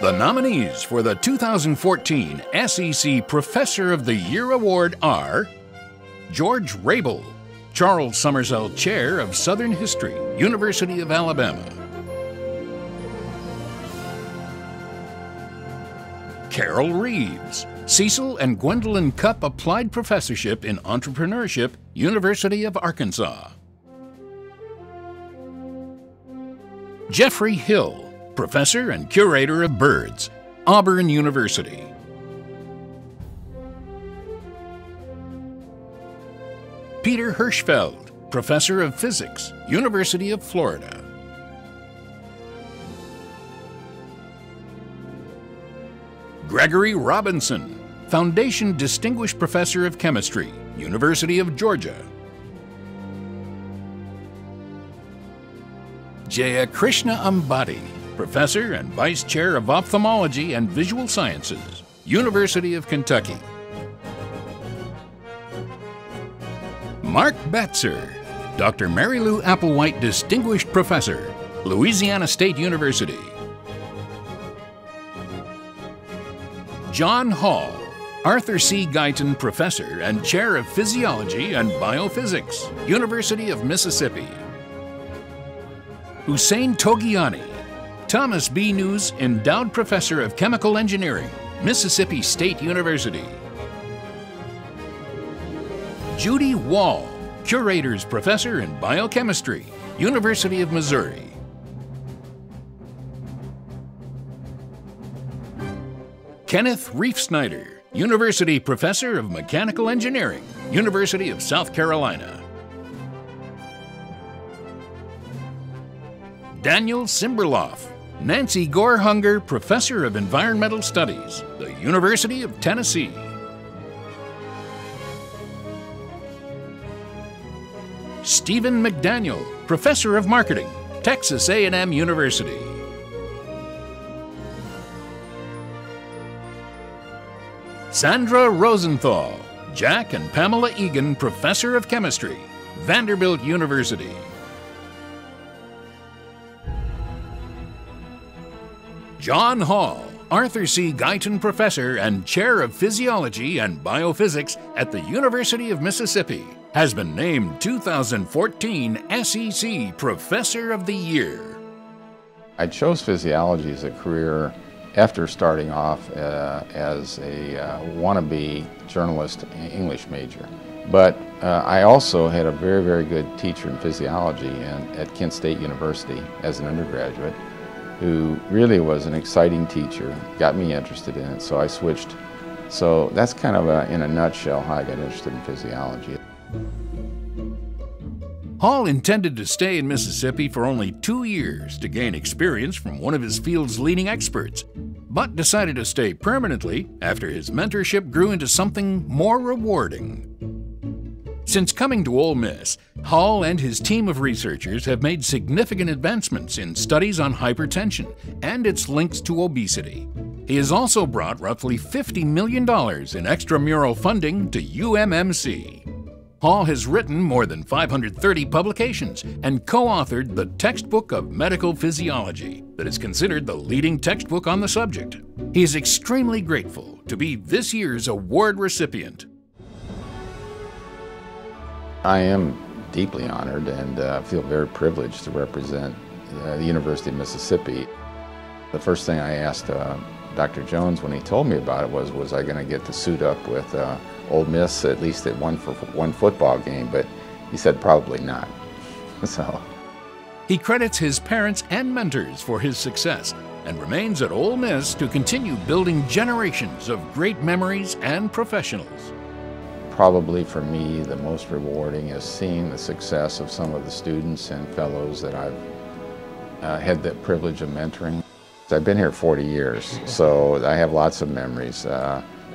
The nominees for the 2014 SEC Professor of the Year Award are George Rabel, Charles Summersell Chair of Southern History, University of Alabama; Carol Reeves, Cecil and Gwendolyn Cupp Applied Professorship in Entrepreneurship, University of Arkansas; Jeffrey Hill, Professor and Curator of Birds, Auburn University; Peter Hirschfeld, Professor of Physics, University of Florida; Gregory Robinson, Foundation Distinguished Professor of Chemistry, University of Georgia; Jaya Krishna Ambati, Professor and Vice Chair of Ophthalmology and Visual Sciences, University of Kentucky; Mark Batzer, Dr. Mary Lou Applewhite Distinguished Professor, Louisiana State University; John Hall, Arthur C. Guyton Professor and Chair of Physiology and Biophysics, University of Mississippi; Hussein Togiani, Thomas B. News Endowed Professor of Chemical Engineering, Mississippi State University; Judy Wall, Curators Professor in Biochemistry, University of Missouri; Kenneth Reifsnyder, University Professor of Mechanical Engineering, University of South Carolina; Daniel Simberloff, Nancy Gorhunger Professor of Environmental Studies, the University of Tennessee; Stephen McDaniel, Professor of Marketing, Texas A&M University; Sandra Rosenthal, Jack and Pamela Egan Professor of Chemistry, Vanderbilt University; John Hall, Arthur C. Guyton Professor and Chair of Physiology and Biophysics at the University of Mississippi, has been named 2014 SEC Professor of the Year. I chose physiology as a career after starting off as a wannabe journalist English major. But I also had a very, very good teacher in physiology at Kent State University as an undergraduate, who really was an exciting teacher, got me interested in it, so I switched. So that's kind of in a nutshell how I got interested in physiology. Hall intended to stay in Mississippi for only 2 years to gain experience from one of his field's leading experts, but decided to stay permanently after his mentorship grew into something more rewarding. Since coming to Ole Miss, Hall and his team of researchers have made significant advancements in studies on hypertension and its links to obesity. He has also brought roughly $50 million in extramural funding to UMMC. Hall has written more than 530 publications and co-authored the Textbook of Medical Physiology that is considered the leading textbook on the subject. He is extremely grateful to be this year's award recipient. I am deeply honored and feel very privileged to represent the University of Mississippi. The first thing I asked Dr. Jones when he told me about it was I going to get to suit up with Ole Miss at least at one football game, but he said probably not. So he credits his parents and mentors for his success and remains at Ole Miss to continue building generations of great memories and professionals. Probably for me, the most rewarding is seeing the success of some of the students and fellows that I've had the privilege of mentoring. I've been here 40 years, so I have lots of memories.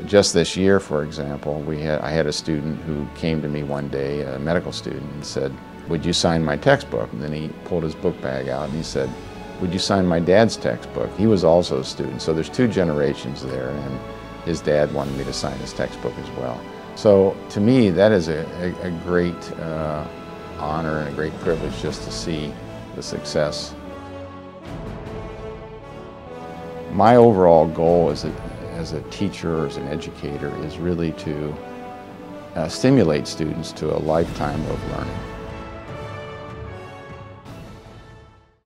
Just this year, for example, I had a student who came to me one day, a medical student, and said, "Would you sign my textbook?" And then he pulled his book bag out and he said, "Would you sign my dad's textbook?" He was also a student, so there's 2 generations there, and his dad wanted me to sign his textbook as well. So to me, that is a great honor and a great privilege just to see the success. My overall goal as a teacher or as an educator is really to stimulate students to a lifetime of learning.